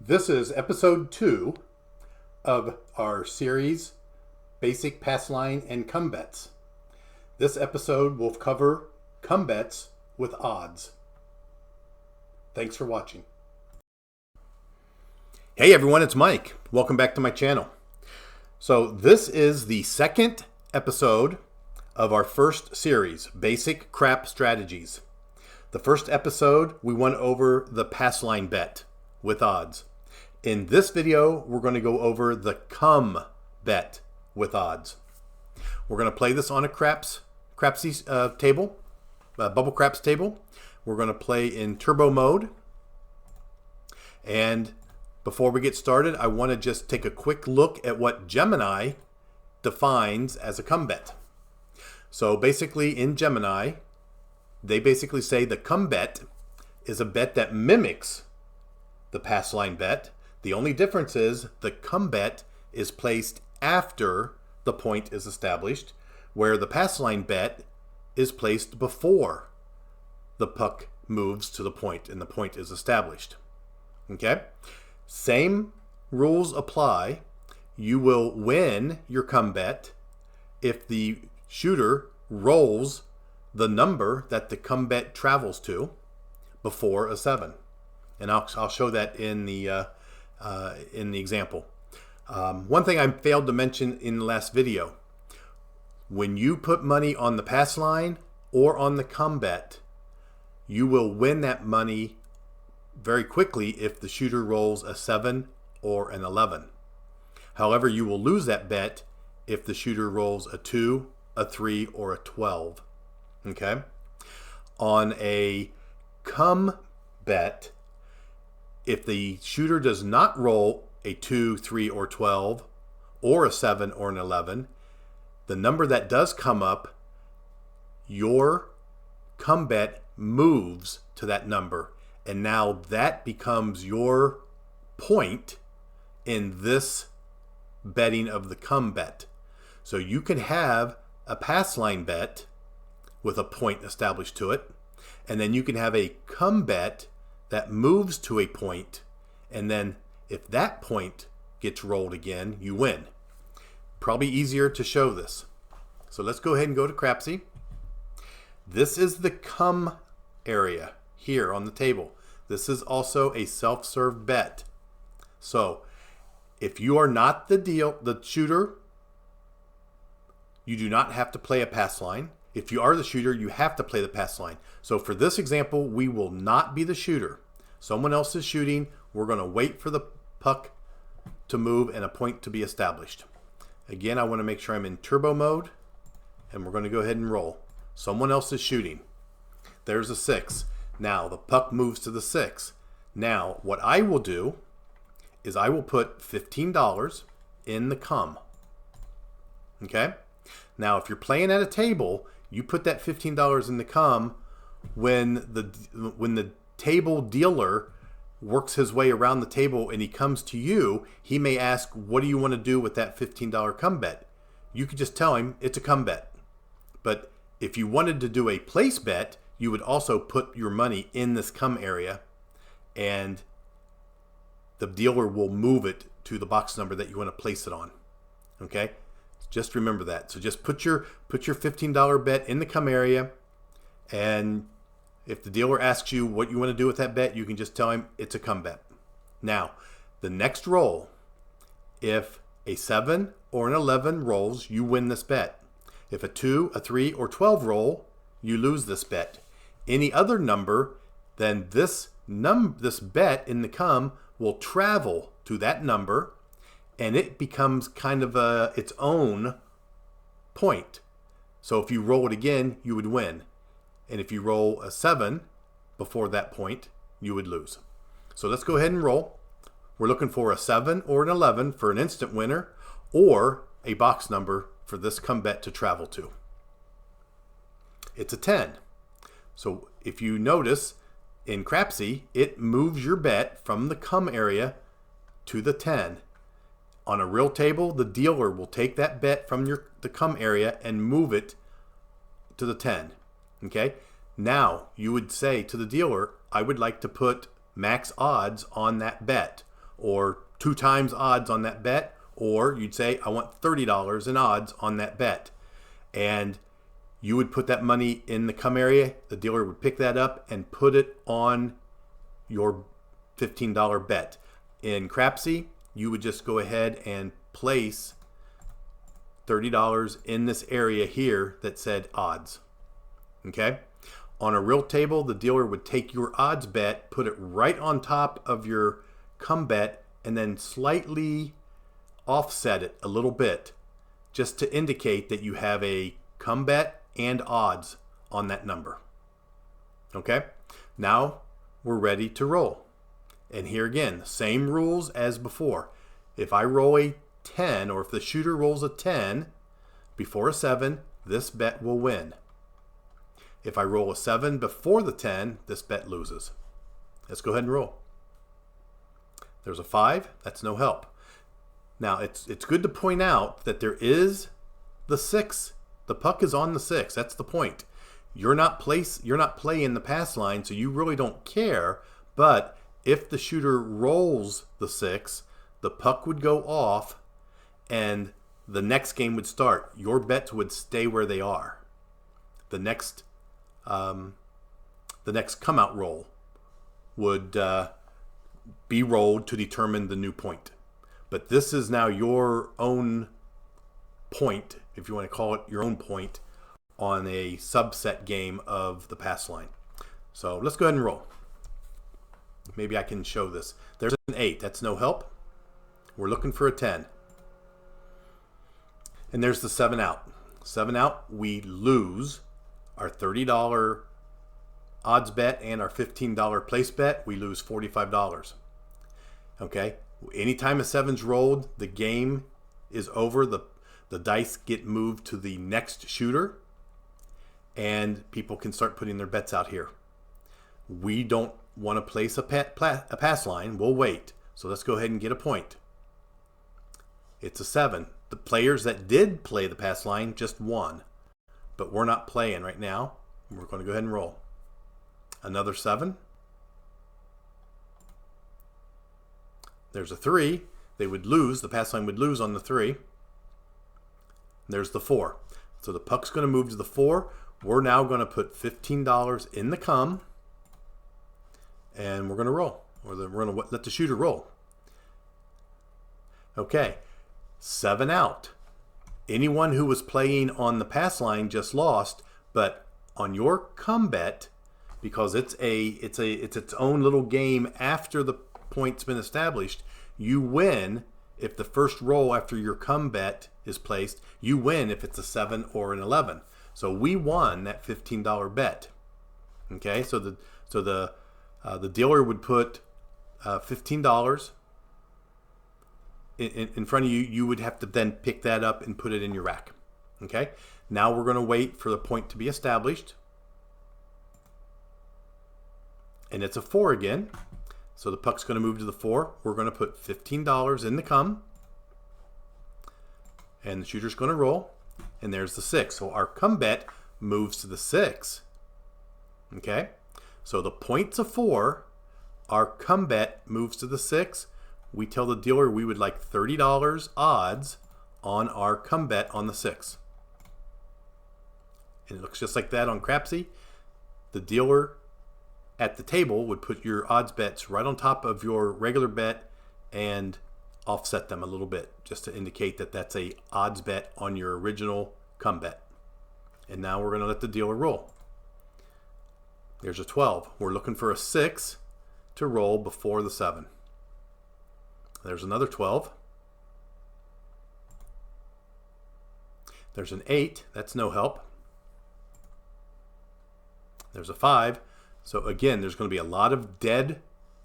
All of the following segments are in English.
This is episode 2 of our series, Basic Pass Line and Come Bets. This episode will cover come bets with odds. Thanks for watching. Hey everyone, it's Mike. Welcome back to my channel. So this is the second episode of our first series, Basic Crap Strategies. The first episode, we went over the pass line bet with odds. In this video, we're going to go over the come bet with odds. We're going to play this on a crapsy table, bubble craps table. We're going to play in turbo mode. And before we get started, I want to just take a quick look at what Gemini defines as a come bet. So basically in Gemini, they basically say the come bet is a bet that mimics the pass line bet. The only difference is the come bet is placed after the point is established, where the pass line bet is placed before the puck moves to the point and the point is established. Okay? Same rules apply. You will win your come bet if the shooter rolls the number that the come bet travels to before a 7. And I'll show that in the example. One thing I failed to mention in the last video, when you put money on the pass line or on the come bet, you will win that money very quickly if the shooter rolls a 7 or an 11. However, you will lose that bet if the shooter rolls a 2, a 3, or a 12. Okay? On a come bet, if the shooter does not roll a 2, 3, or 12, or a 7 or an 11, the number that does come up, your come bet moves to that number. And now that becomes your point in this betting of the come bet. So you can have a pass line bet with a point established to it, and then you can have a come bet that moves to a point, and then if that point gets rolled again, you win. Probably easier to show this. So let's go ahead and go to Crapsy. This is the come area here on the table. This is also a self-serve bet. So if you are not the shooter, you do not have to play a pass line. If you are the shooter, you have to play the pass line. So for this example, we will not be the shooter. Someone else is shooting. We're going to wait for the puck to move and a point to be established. Again, I want to make sure I'm in turbo mode, and we're going to go ahead and roll. Someone else is shooting. There's a 6. Now the puck moves to the 6. Now what I will do is I will put $15 in the come. Okay? Now if you're playing at a table, you put that $15 in the come. When the table dealer works his way around the table and he comes to you, he may ask, what do you want to do with that $15 come bet? You could just tell him it's a come bet. But if you wanted to do a place bet, you would also put your money in this come area, and the dealer will move it to the box number that you want to place it on. Okay? Just remember that. So just put your $15 bet in the come area, and if the dealer asks you what you want to do with that bet, you can just tell him it's a come bet. Now, the next roll, if a 7 or an 11 rolls, you win this bet. If a 2, a 3, or 12 roll, you lose this bet. Any other number, then this bet in the come will travel to that number, and it becomes kind of its own point. So if you roll it again, you would win. And if you roll a 7 before that point, you would lose. So let's go ahead and roll. We're looking for a 7 or an 11 for an instant winner, or a box number for this come bet to travel to. It's a 10. So if you notice in Crapsy, it moves your bet from the come area to the 10. On a real table, the dealer will take that bet from the come area and move it to the 10. Okay? Now, you would say to the dealer, I would like to put max odds on that bet. or 2 times odds on that bet, or you'd say, I want $30 in odds on that bet. And you would put that money in the come area. The dealer would pick that up and put it on your $15 bet. In Crapsy, you would just go ahead and place $30 in this area here that said odds. Okay? On a real table, the dealer would take your odds bet, put it right on top of your come bet, and then slightly offset it a little bit, just to indicate that you have a come bet and odds on that number. Okay? Now we're ready to roll. And here again, same rules as before. If I roll a 10, or if the shooter rolls a 10 before a 7, this bet will win. If I roll a 7 before the 10, this bet loses. Let's go ahead and roll. There's a 5. That's no help. Now, it's good to point out that there is the 6. The puck is on the 6. That's the point. You're not playing the pass line, so you really don't care. But if the shooter rolls the 6, the puck would go off, and the next game would start. Your bets would stay where they are. The next come out roll would be rolled to determine the new point. But this is now your own point, if you want to call it your own point, on a subset game of the pass line. So let's go ahead and roll. Maybe I can show this. There's an 8. That's no help. We're looking for a 10. And there's the 7 out. 7 out, we lose our $30 odds bet and our $15 place bet. We lose $45. Okay? Anytime a 7's rolled, the game is over. The dice get moved to the next shooter, and people can start putting their bets out here. We don't want to place a pass line. We'll wait. So let's go ahead and get a point. It's a 7. The players that did play the pass line just won. But we're not playing right now. We're going to go ahead and roll. Another 7. There's a 3. They would lose. The pass line would lose on the 3. There's the 4. So the puck's going to move to the 4. We're now going to put $15 in the come. And we're going to roll. Or we're going to let the shooter roll. Okay. 7 out. Anyone who was playing on the pass line just lost, but on your come bet, because it's its own little game after the point's been established, you win if the first roll after your come bet is placed. You win if it's a 7 or an 11. So we won that $15 bet. Okay, so the dealer would put $15 in front of you. You would have to then pick that up and put it in your rack. Okay, now we're going to wait for the point to be established. And it's a 4 again. So the puck's going to move to the 4. We're going to put $15 in the come. And the shooter's going to roll. And there's the 6. So our come bet moves to the 6. Okay. So the point's a 4. Our come bet moves to the 6. We tell the dealer we would like $30 odds on our come bet on the 6. And it looks just like that on Crapsy. The dealer at the table would put your odds bets right on top of your regular bet and offset them a little bit, just to indicate that that's a odds bet on your original come bet. And now we're going to let the dealer roll. There's a 12. We're looking for a 6 to roll before the 7. There's another 12. There's an 8. That's no help. There's a 5. So again, there's going to be a lot of dead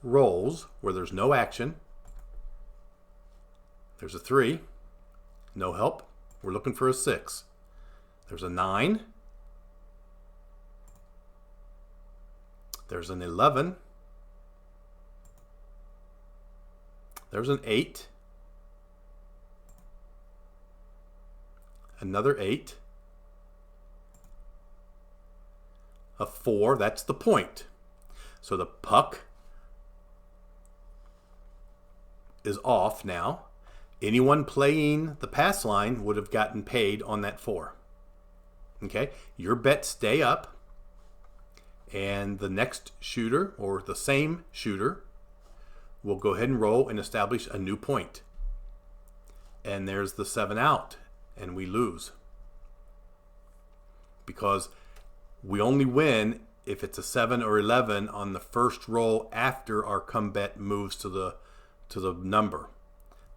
rolls where there's no action. There's a 3. No help. We're looking for a 6. There's a 9. There's an 11. There's an 8. Another 8. A 4. That's the point. So the puck is off now. Anyone playing the pass line would have gotten paid on that 4. Okay, your bets stay up, and the next shooter, or the same shooter, will go ahead and roll and establish a new point. And there's the 7 out, and we lose. Because we only win if it's a 7 or 11 on the first roll after our come bet moves to the number.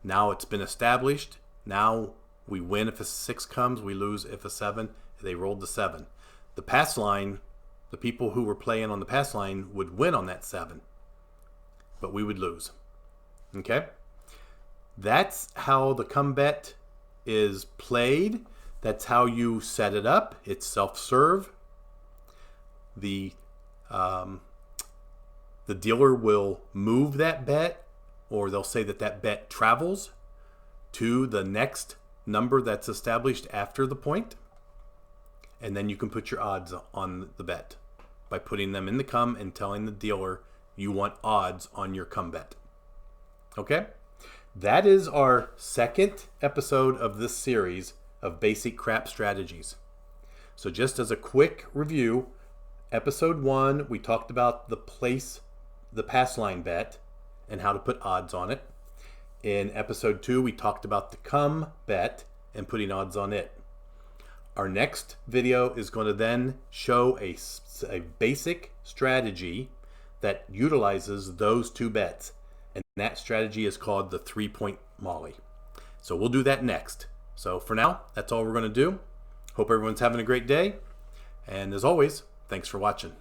Now it's been established. Now we win if a 6 comes, we lose if a 7. They rolled the 7. The pass line, the people who were playing on the pass line would win on that 7, but we would lose. Okay? That's how the come bet is played. That's how you set it up. It's self-serve. The dealer will move that bet, or they'll say that that bet travels to the next number that's established after the point. And then you can put your odds on the bet by putting them in the come and telling the dealer you want odds on your come bet. Okay? That is our second episode of this series of basic crap strategies. So just as a quick review, episode 1, we talked about the pass line bet and how to put odds on it. In episode 2, we talked about the come bet and putting odds on it. Our next video is going to then show a basic strategy that utilizes those 2 bets. And that strategy is called the 3-point molly. So we'll do that next. So for now, that's all we're going to do. Hope everyone's having a great day. And as always, thanks for watching.